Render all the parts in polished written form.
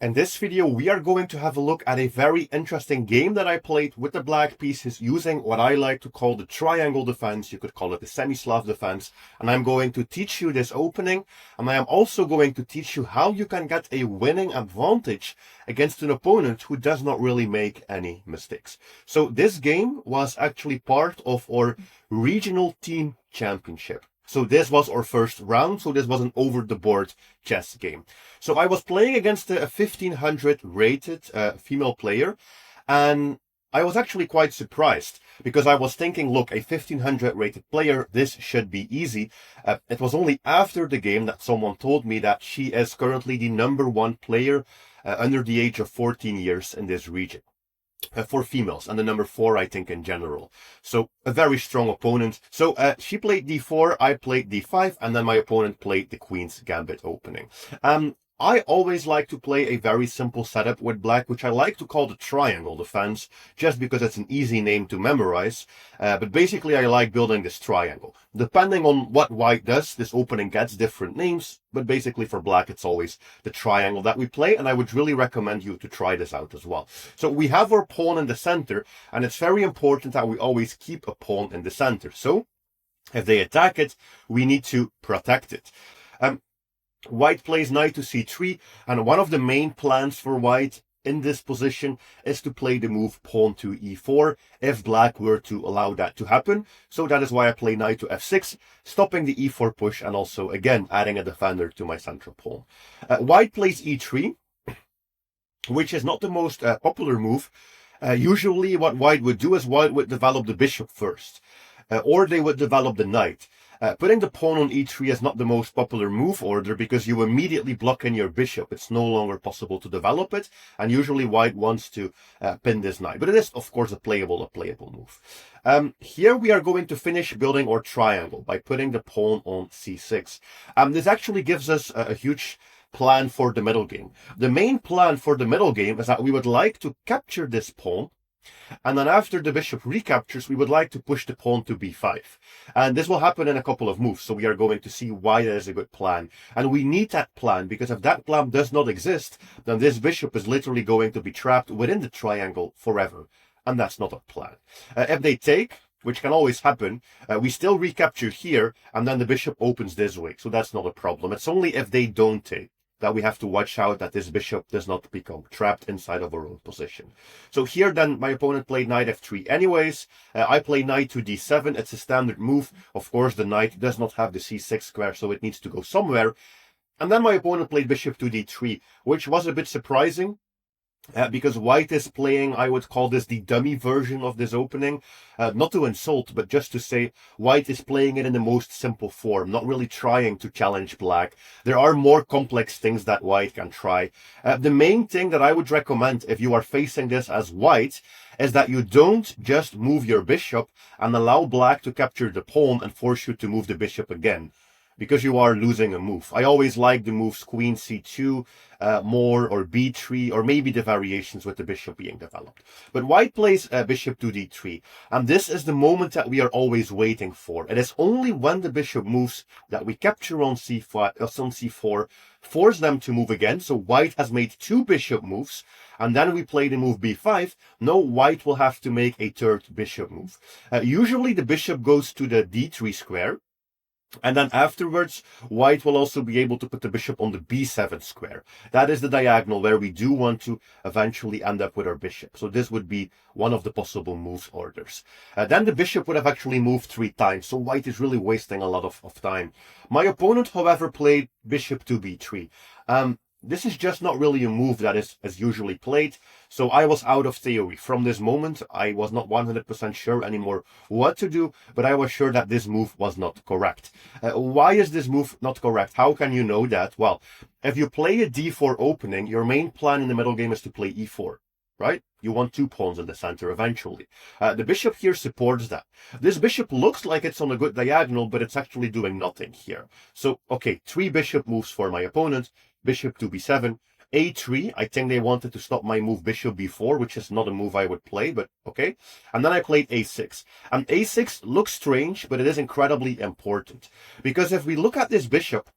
In this video, we are going to have a look at a very interesting game that I played with the black pieces using what I like to call the triangle defense. You could call it the semi-Slav defense. And I'm going to teach you this opening. And I am also going to teach you how you can get a winning advantage against an opponent who does not really make any mistakes. So this game was actually part of our regional team championship. So this was our first round, so this was an over-the-board chess game. So I was playing against a 1500 rated female player, and I was actually quite surprised because I was thinking, look, a 1500 rated player, this should be easy. It was only after the game that someone told me that she is currently the #1 player under the age of 14 years in this region. For females, and the #4, I think, in general. So a very strong opponent. So she played d4, I played d5, and then my opponent played the Queen's Gambit opening. I always like to play a very simple setup with black, which I like to call the triangle defense, just because it's an easy name to memorize. But basically, I like building this triangle. Depending on what white does, this opening gets different names, but basically for black, it's always the triangle that we play, and I would really recommend you to try this out as well. So we have our pawn in the center, and it's very important that we always keep a pawn in the center. So if they attack it, we need to protect it. White plays knight to c3, and one of the main plans for white in this position is to play the move pawn to e4 if black were to allow that to happen. So that is why I play knight to f6, stopping the e4 push and also again adding a defender to my central pawn. White plays e3, which is not the most popular move. Usually what white would do is white would develop the bishop first, or they would develop the knight. Putting the pawn on e3 is not the most popular move order because you immediately block in your bishop. It's no longer possible to develop it, and usually white wants to pin this knight. But it is, of course, a playable move. Here we are going to finish building our triangle by putting the pawn on c6. This actually gives us a huge plan for the middle game. The main plan for the middle game is that we would like to capture this pawn, and then after the bishop recaptures, we would like to push the pawn to b5. And this will happen in a couple of moves, so we are going to see why that is a good plan. And we need that plan, because if that plan does not exist, then this bishop is literally going to be trapped within the triangle forever. And that's not a plan. If they take, which can always happen, we still recapture here, and then the bishop opens this way. So that's not a problem. It's only if they don't take that we have to watch out that this bishop does not become trapped inside of our own position. So here then my opponent played knight f3 anyways. I play knight to d7. It's a standard move. Of course, the knight does not have the c6 square, so it needs to go somewhere. And then my opponent played bishop to d3, which was a bit surprising. Because white is playing, I would call this the dummy version of this opening. Not to insult, but just to say white is playing it in the most simple form, not really trying to challenge black. There are more complex things that white can try. The main thing that I would recommend if you are facing this as white is that you don't just move your bishop and allow black to capture the pawn and force you to move the bishop again, because you are losing a move. I always like the moves queen c2 more, or b3, or maybe the variations with the bishop being developed. But white plays bishop to d3, and this is the moment that we are always waiting for. It is only when the bishop moves that we capture on c5, on c4, force them to move again. So white has made 2 bishop moves, and then we play the move b5. No, white will have to make a 3rd bishop move. Usually the bishop goes to the d3 square, and then afterwards, white will also be able to put the bishop on the b7 square. That is the diagonal where we do want to eventually end up with our bishop. So this would be one of the possible move orders. Then the bishop would have actually moved 3 times, so white is really wasting a lot of time. My opponent, however, played bishop to b3. This is just not really a move that is usually played, so I was out of theory. From this moment, I was not 100% sure anymore what to do, but I was sure that this move was not correct. Why is this move not correct? How can you know that? Well, if you play a d4 opening, your main plan in the middle game is to play e4, right? You want 2 pawns in the center eventually. The bishop here supports that. This bishop looks like it's on a good diagonal, but it's actually doing nothing here. So, okay, 3 bishop moves for my opponent. Bishop to b7, a3. I think they wanted to stop my move bishop b4, which is not a move I would play, but okay. And then I played a6. And a6 looks strange, but it is incredibly important. Because if we look at this bishop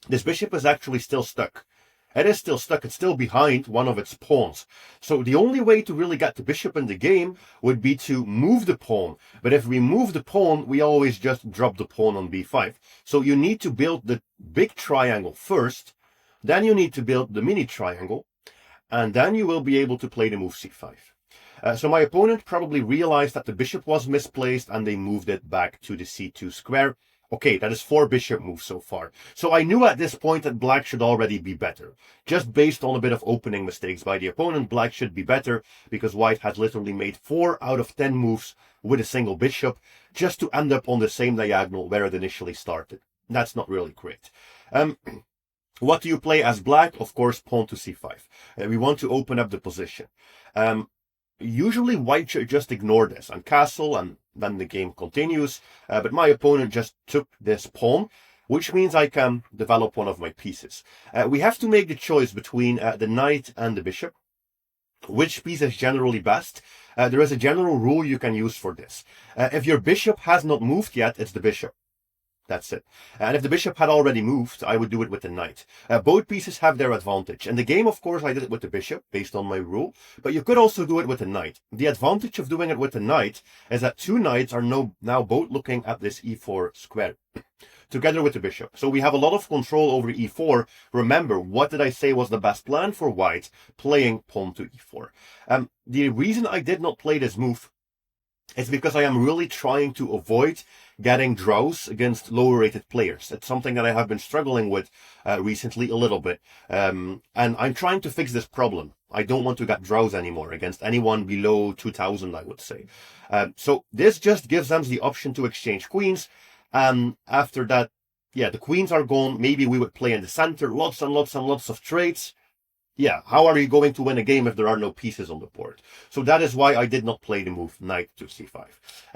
is actually still stuck. It is still stuck. It's still behind one of its pawns. So the only way to really get the bishop in the game would be to move the pawn. But if we move the pawn, we always just drop the pawn on b5. So you need to build the big triangle first. Then you need to build the mini triangle. And then you will be able to play the move c5. So my opponent probably realized that the bishop was misplaced and they moved it back to the c2 square. Okay, that is 4 bishop moves so far. So I knew at this point that black should already be better. Just based on a bit of opening mistakes by the opponent, black should be better because white has literally made 4 out of 10 moves with a single bishop just to end up on the same diagonal where it initially started. That's not really great. What do you play as black? Of course, pawn to c5. We want to open up the position. Usually white should just ignore this and castle, and then the game continues. But my opponent just took this pawn, which means I can develop one of my pieces. We have to make the choice between the knight and the bishop. Which piece is generally best? There is a general rule you can use for this. If your bishop has not moved yet, it's the bishop. That's it. And if the bishop had already moved, I would do it with the knight. Both pieces have their advantage. In the game, of course, I did it with the bishop, based on my rule. But you could also do it with the knight. The advantage of doing it with the knight is that 2 knights are now both looking at this e4 square, together with the bishop. So we have a lot of control over e4. Remember, what did I say was the best plan for white? Playing pawn to e4. The reason I did not play this move is because I am really trying to avoid getting draws against lower rated players. It's something that I have been struggling with recently a little bit. And I'm trying to fix this problem. I don't want to get draws anymore against anyone below 2000, I would say. So this just gives them the option to exchange queens. And after that, yeah, the queens are gone. Maybe we would play in the center, lots and lots and lots of trades. Yeah, how are you going to win a game if there are no pieces on the board? So that is why I did not play the move knight to c5.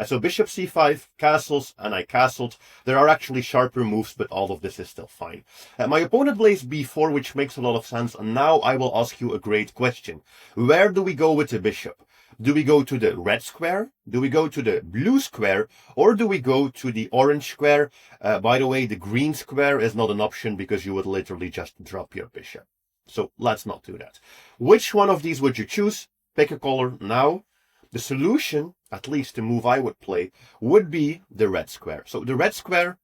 So bishop c5, castles, and I castled. There are actually sharper moves, but all of this is still fine. My opponent plays b4, which makes a lot of sense. And now I will ask you a great question. Where do we go with the bishop? Do we go to the red square? Do we go to the blue square? Or do we go to the orange square? By the way, the green square is not an option because you would literally just drop your bishop. So let's not do that. Which one of these would you choose? Pick a color now. The solution, at least the move I would play, would be the red square. So the red square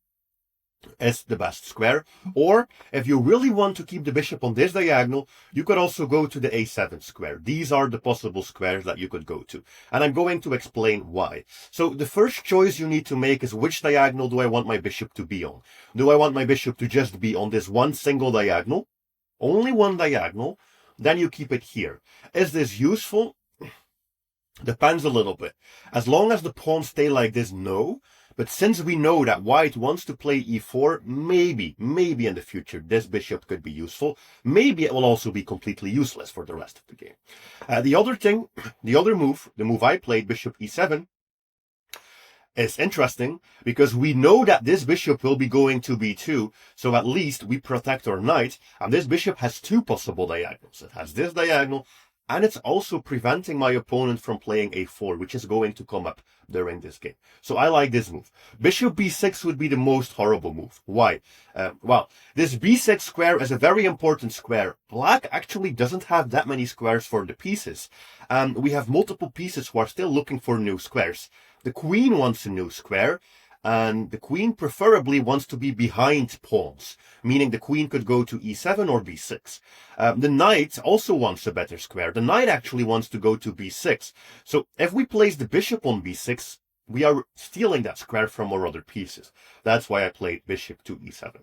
is the best square. Or if you really want to keep the bishop on this diagonal, you could also go to the a7 square. These are the possible squares that you could go to. And I'm going to explain why. So the first choice you need to make is which diagonal do I want my bishop to be on? Do I want my bishop to just be on this one single diagonal? Only one diagonal, then you keep it here. Is this useful? Depends a little bit. As long as the pawns stay like this, no. But since we know that white wants to play e4, maybe in the future this bishop could be useful. Maybe it will also be completely useless for the rest of the game. The other move, the move I played, bishop e7, is interesting because we know that this bishop will be going to b2, so at least we protect our knight, and this bishop has 2 possible diagonals. It has this diagonal, and it's also preventing my opponent from playing a4, which is going to come up during this game. So I like this move. Bishop b6 would be the most horrible move. Why? Well, this b6 square is a very important square. Black actually doesn't have that many squares for the pieces, and we have multiple pieces who are still looking for new squares. The queen wants a new square, and the queen preferably wants to be behind pawns, meaning the queen could go to e7 or b6. The knight also wants a better square. The knight actually wants to go to b6. So if we place the bishop on b6, we are stealing that square from our other pieces. That's why I played bishop to e7.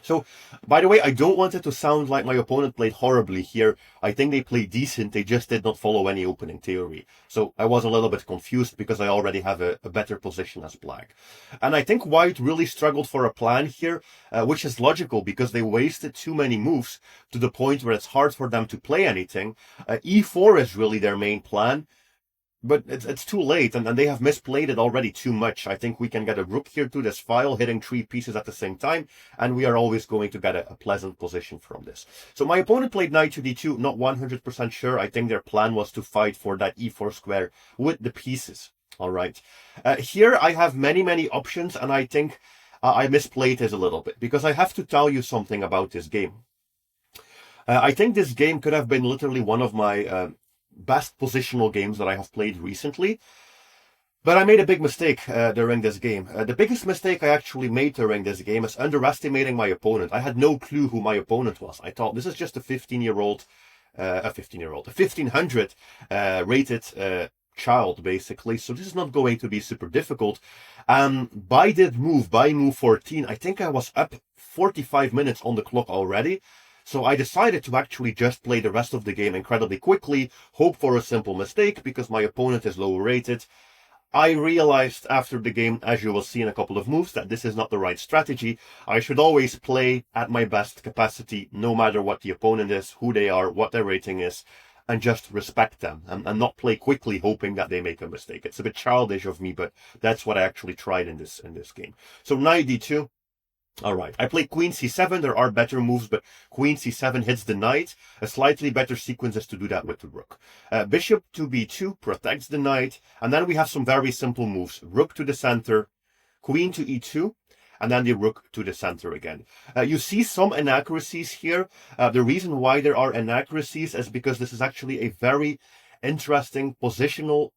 So, by the way, I don't want it to sound like my opponent played horribly here. I think they played decent, they just did not follow any opening theory. So I was a little bit confused because I already have a better position as black. And I think white really struggled for a plan here, which is logical because they wasted too many moves to the point where it's hard for them to play anything. e4 is really their main plan. But it's too late, and they have misplayed it already too much. I think we can get a rook here to this file, hitting 3 pieces at the same time, and we are always going to get a pleasant position from this. So my opponent played knight to d2, not 100% sure. I think their plan was to fight for that e4 square with the pieces. All right. Here I have many options, and I think I misplayed this a little bit, because I have to tell you something about this game. I think this game could have been literally one of my best positional games that I have played recently. But I made a big mistake during this game. The biggest mistake I actually made during this game is underestimating my opponent. I had no clue who my opponent was. I thought this is just a 15-year-old, a 1500 rated child, basically. So this is not going to be super difficult. By move 14, I think I was up 45 minutes on the clock already. So I decided to actually just play the rest of the game incredibly quickly, hope for a simple mistake because my opponent is lower rated. I realized after the game, as you will see in a couple of moves, that this is not the right strategy. I should always play at my best capacity, no matter what the opponent is, who they are, what their rating is, and just respect them and not play quickly hoping that they make a mistake. It's a bit childish of me, but that's what I actually tried in this game. So knight d2. All right, I play queen c7. There are better moves, but queen c7 hits the knight. A slightly better sequence is to do that with the rook. Bishop to b2 protects the knight. And then we have some very simple moves. Rook to the center, queen to e2, and then the rook to the center again. You see some inaccuracies here. The reason why there are inaccuracies is because this is actually a very interesting positional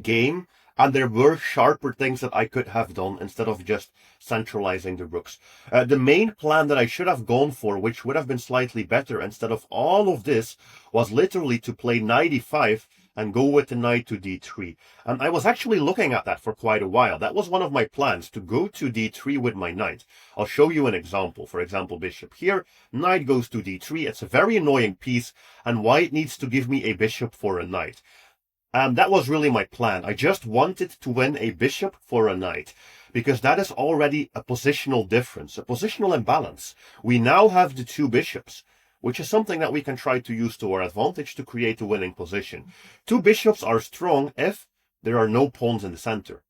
game, and there were sharper things that I could have done instead of just centralizing the rooks. The main plan that I should have gone for, which would have been slightly better instead of all of this, was literally to play knight e5 and go with the knight to d3. And I was actually looking at that for quite a while. That was one of my plans, to go to d3 with my knight. I'll show you an example. For example, bishop here, knight goes to d3. It's a very annoying piece, and white needs to give me a bishop for a knight. And that was really my plan. I just wanted to win a bishop for a knight, because that is already a positional difference, a positional imbalance. We now have the two bishops, which is something that we can try to use to our advantage to create a winning position. Two bishops are strong if there are no pawns in the center.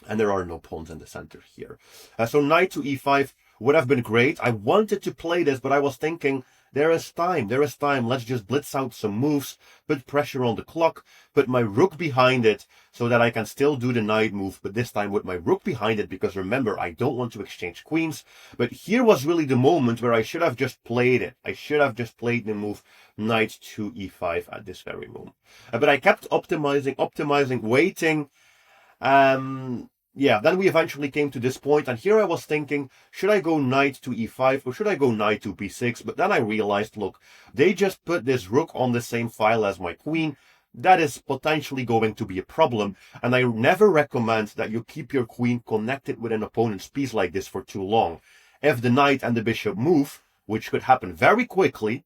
And there are no pawns in the center here. So knight to e5 would have been great. I wanted to play this, but I was thinking, there is time. Let's just blitz out some moves, put pressure on the clock, put my rook behind it so that I can still do the knight move, but this time with my rook behind it, because remember, I don't want to exchange queens. But here was really the moment where I should have just played it. I should have just played the move knight to e5 at this very moment. But I kept optimizing, waiting. Yeah, then we eventually came to this point, and here I was thinking, should I go knight to e5 or should I go knight to b6? But then I realized, look, they just put this rook on the same file as my queen. That is potentially going to be a problem, and I never recommend that you keep your queen connected with an opponent's piece like this for too long. If the knight and the bishop move, which could happen very quickly,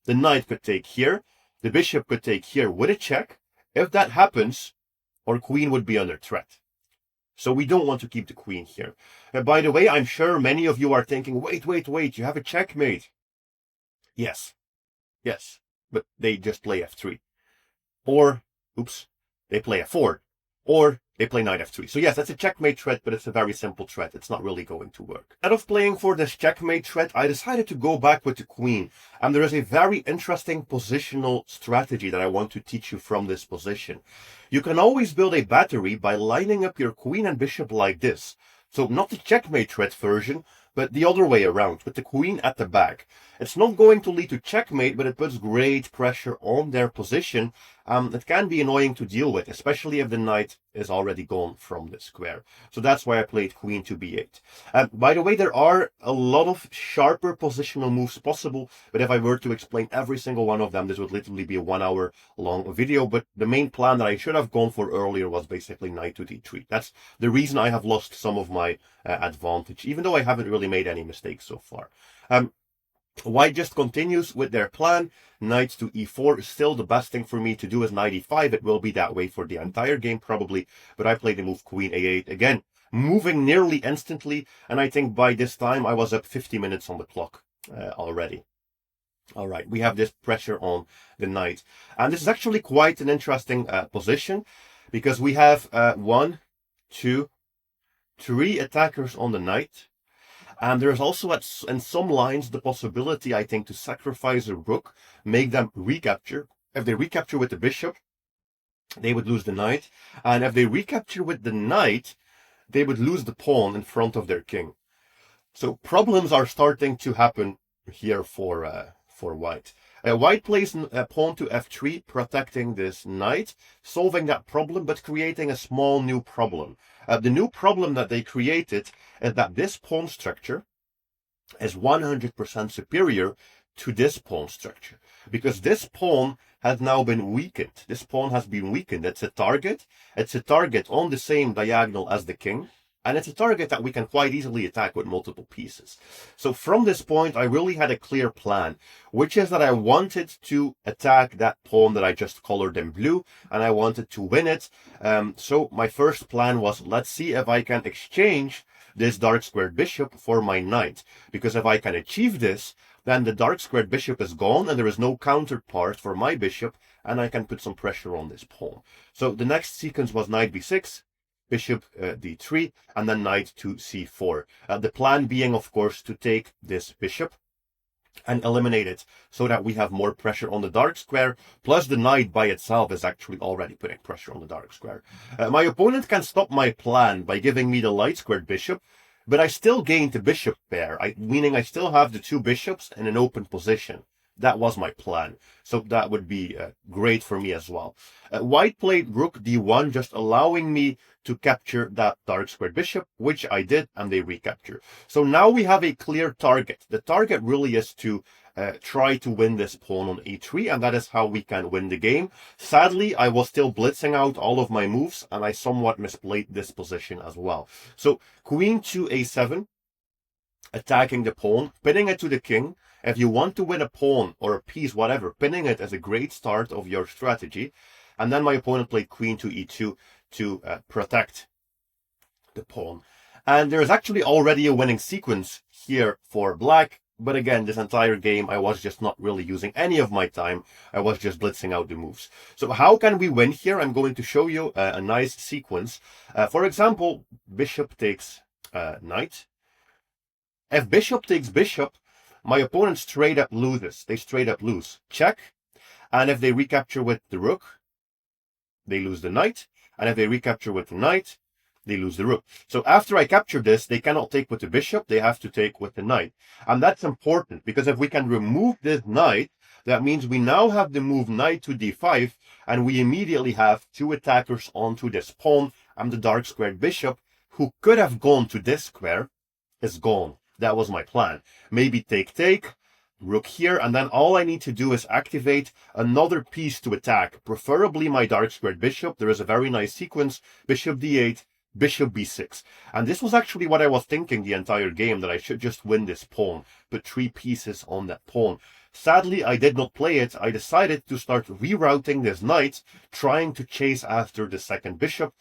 the knight could take here, the bishop could take here with a check. If that happens, our queen would be under threat. So we don't want to keep the queen here. By the way, I'm sure many of you are thinking, wait, you have a checkmate. Yes, but they just play f3. Or, they play f4. Or they play knight f3. So yes, that's a checkmate threat, but it's a very simple threat. It's not really going to work. Instead of playing for this checkmate threat, I decided to go back with the queen. And there is a very interesting positional strategy that I want to teach you from this position. You can always build a battery by lining up your queen and bishop like this. So not the checkmate threat version, but the other way around, with the queen at the back. It's not going to lead to checkmate, but it puts great pressure on their position. It can be annoying to deal with, especially if the knight is already gone from the square. So that's why I played queen to b8. By the way, there are a lot of sharper positional moves possible, but if I were to explain every single one of them, this would literally be a 1 hour long video. But the main plan that I should have gone for earlier was basically knight to d3. That's the reason I have lost some of my advantage, even though I haven't really made any mistakes so far. White just continues with their plan. Knight to e4 is still the best thing for me to do as knight e5. It will be that way for the entire game probably, but I play the move queen a8 again, moving nearly instantly, and I think by this time I was up 50 minutes on the clock already. All right, we have this pressure on the knight, and this is actually quite an interesting position, because we have 1, 2, 3 attackers on the knight. And there's also in some lines the possibility, I think, to sacrifice a rook, make them recapture. If they recapture with the bishop, they would lose the knight. And if they recapture with the knight, they would lose the pawn in front of their king. So problems are starting to happen here for for white. White plays pawn to f3, protecting this knight, solving that problem, but creating a small new problem. The new problem that they created is that this pawn structure is 100% superior to this pawn structure, because this pawn has now been weakened. This pawn has been weakened. It's a target. It's a target on the same diagonal as the king. And it's a target that we can quite easily attack with multiple pieces. So from this point, I really had a clear plan, which is that I wanted to attack that pawn that I just colored in blue, and I wanted to win it. So my first plan was, let's see if I can exchange this dark squared bishop for my knight. Because if I can achieve this, then the dark squared bishop is gone, and there is no counterpart for my bishop, and I can put some pressure on this pawn. So the next sequence was knight b6, bishop d3, and then knight to c4. The plan being, of course, to take this bishop and eliminate it so that we have more pressure on the dark square, plus the knight by itself is actually already putting pressure on the dark square. My opponent can stop my plan by giving me the light squared bishop, but I still gained the bishop pair, meaning I still have the two bishops in an open position. That was my plan. So that would be great for me as well. White played rook d1, just allowing me to capture that dark squared bishop, which I did, and they recapture. So now we have a clear target. The target really is to try to win this pawn on e3, and that is how we can win the game. Sadly, I was still blitzing out all of my moves, and I somewhat misplayed this position as well. So queen to a7, attacking the pawn, pinning it to the king. If you want to win a pawn or a piece, whatever, pinning it is a great start of your strategy. And then my opponent played queen to e2 to protect the pawn. And there's actually already a winning sequence here for black. But again, this entire game, I was just not really using any of my time. I was just blitzing out the moves. So how can we win here? I'm going to show you a nice sequence. For example, bishop takes knight. If bishop takes bishop, my opponent straight up loses. They straight up lose. Check. And if they recapture with the rook, they lose the knight. And if they recapture with the knight, they lose the rook. So after I capture this, they cannot take with the bishop. They have to take with the knight. And that's important, because if we can remove this knight, that means we now have the move knight to d5, and we immediately have two attackers onto this pawn, and the dark squared bishop, who could have gone to this square, is gone. That was my plan. Maybe take, rook here, and then all I need to do is activate another piece to attack, preferably my dark squared bishop. There is a very nice sequence, bishop d8, bishop b6. And this was actually what I was thinking the entire game, that I should just win this pawn, put 3 pieces on that pawn. Sadly, I did not play it. I decided to start rerouting this knight, trying to chase after the second bishop,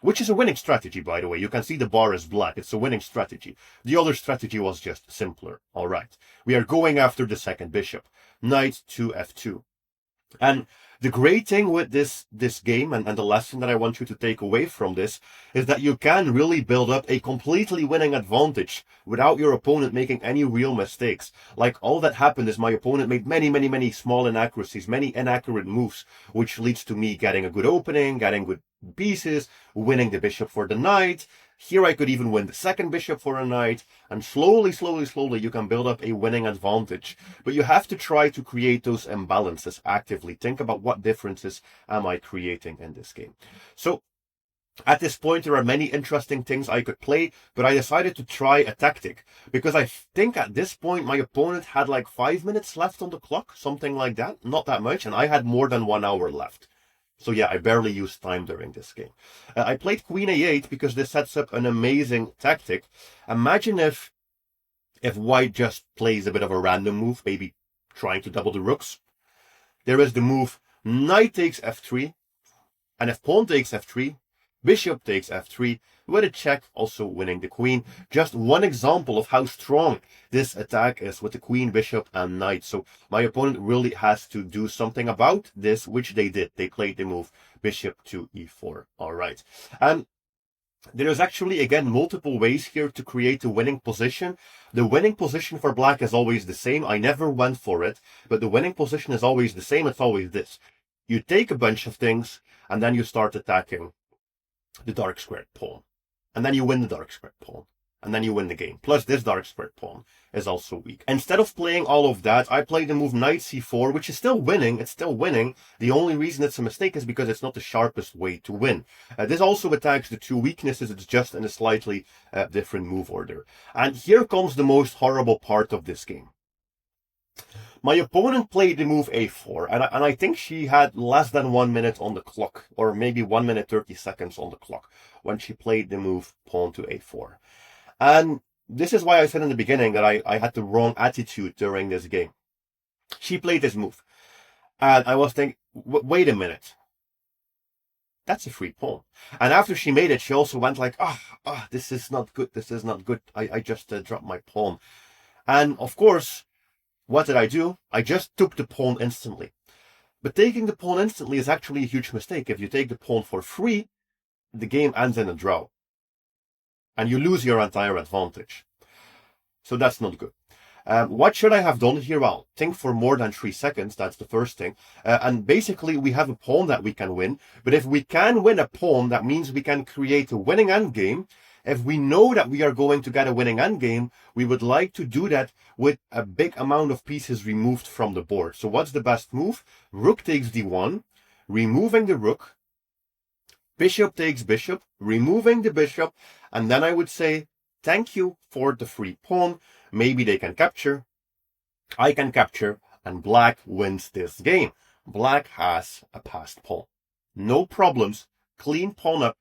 which is a winning strategy, by the way. You can see the bar is black. It's a winning strategy. The other strategy was just simpler. All right. We are going after the second bishop. Knight to f2. And the great thing with this game, and the lesson that I want you to take away from this, is that you can really build up a completely winning advantage without your opponent making any real mistakes. Like, all that happened is my opponent made many small inaccuracies, many inaccurate moves, which leads to me getting a good opening, getting good pieces, winning the bishop for the knight. Here I could even win the second bishop for a knight, and slowly you can build up a winning advantage. But you have to try to create those imbalances actively. Think about what differences am I creating in this game. So at this point, there are many interesting things I could play, but I decided to try a tactic, because I think at this point my opponent had like 5 minutes left on the clock, something like that, not that much, and I had more than 1 hour left. So yeah, I barely used time during this game. I played queen a8 because this sets up an amazing tactic. Imagine if white just plays a bit of a random move, maybe trying to double the rooks. There is the move knight takes f3, and if pawn takes f3, bishop takes f3, with a check, also winning the queen. Just one example of how strong this attack is with the queen, bishop, and knight. So my opponent really has to do something about this, which they did. They played the move bishop to e4. All right. And there is actually, again, multiple ways here to create a winning position. The winning position for black is always the same. I never went for it, but the winning position is always the same. It's always this. You take a bunch of things, and then you start attacking the dark squared pawn. And then you win the dark squared pawn. and then you win the game. Plus, this dark squared pawn is also weak. Instead of playing all of that, I played the move knight c4, which is still winning. It's still winning. The only reason it's a mistake is because it's not the sharpest way to win. This also attacks the two weaknesses. It's just in a slightly different move order. And here comes the most horrible part of this game. My opponent played the move a4, and I think she had less than 1 minute on the clock, or maybe 1 minute 30 seconds on the clock when she played the move pawn to a4. And this is why I said in the beginning that I had the wrong attitude during this game. She played this move, and I was thinking, wait a minute. That's a free pawn. And after she made it, she also went like, this is not good, this is not good. I just dropped my pawn. And of course, what did I do? I just took the pawn instantly. But taking the pawn instantly is actually a huge mistake. If you take the pawn for free, the game ends in a draw. And you lose your entire advantage. So that's not good. What should I have done here? Well, think for more than 3 seconds. That's the first thing. And basically, we have a pawn that we can win. But if we can win a pawn, that means we can create a winning endgame. If we know that we are going to get a winning endgame, we would like to do that with a big amount of pieces removed from the board. So what's the best move? Rook takes d1, removing the rook. Bishop takes bishop, removing the bishop. And then I would say, thank you for the free pawn. Maybe they can capture. I can capture. And black wins this game. Black has a passed pawn. No problems. Clean pawn up.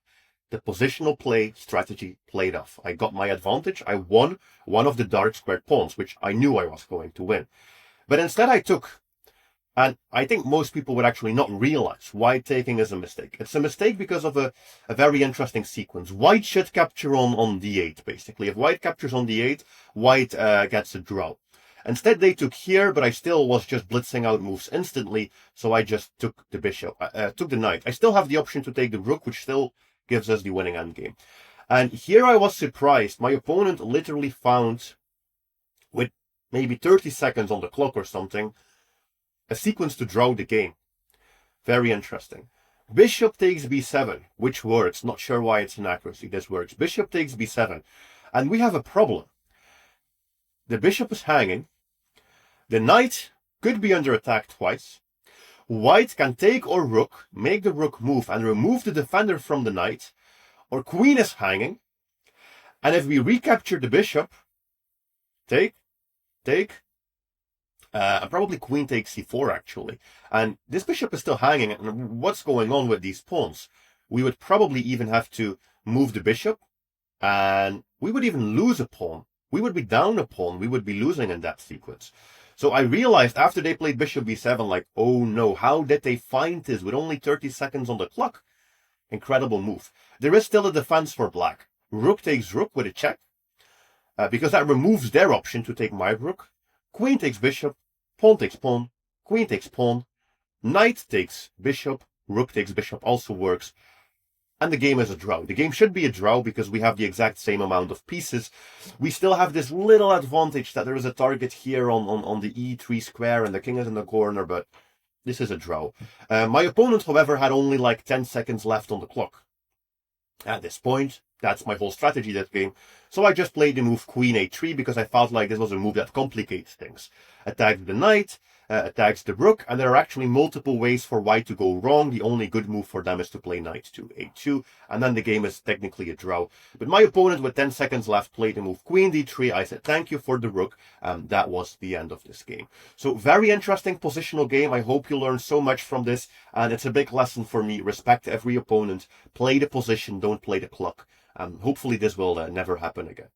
The positional play strategy played off. I got my advantage. I won one of the dark squared pawns, which I knew I was going to win. But instead I took, and I think most people would actually not realize why taking is a mistake. It's a mistake because of a very interesting sequence. White should capture on d8, basically. If white captures on d8, white gets a draw. Instead they took here, but I still was just blitzing out moves instantly, so I just took the bishop, took the knight. I still have the option to take the rook, which still gives us the winning endgame. And here I was surprised. My opponent literally found, with maybe 30 seconds on the clock or something, a sequence to draw the game. Very interesting. Bishop takes b7, which works. Not sure why it's an accuracy. This works. Bishop takes b7. And we have a problem. The bishop is hanging. The knight could be under attack twice. White can take or rook, make the rook move and remove the defender from the knight, or queen is hanging. And if we recapture the bishop, and probably queen takes c4 actually. And this bishop is still hanging, and what's going on with these pawns? We would probably even have to move the bishop, and we would even lose a pawn. We would be down a pawn, we would be losing in that sequence. So I realized after they played bishop b7, like, oh no, how did they find this with only 30 seconds on the clock? Incredible move. There is still a defense for black. Rook takes rook with a check, because that removes their option to take my rook. Queen takes bishop, pawn takes pawn, queen takes pawn, knight takes bishop, rook takes bishop also works. And the game is a draw. The game should be a draw because we have the exact same amount of pieces. We still have this little advantage that there is a target here on the e3 square and the king is in the corner, but this is a draw. My opponent, however, had only like 10 seconds left on the clock. At this point, that's my whole strategy that game. So I just played the move queen a3 because I felt like this was a move that complicates things. Attacked the knight, attacks the rook, and there are actually multiple ways for white to go wrong. The only good move for them is to play knight to a2, and then the game is technically a draw. But my opponent, with 10 seconds left, played the move queen d3. I said thank you for the rook, and that was the end of this game. So very interesting positional game. I hope you learned so much from this, and it's a big lesson for me. Respect every opponent, play the position, don't play the clock. Hopefully this will never happen again.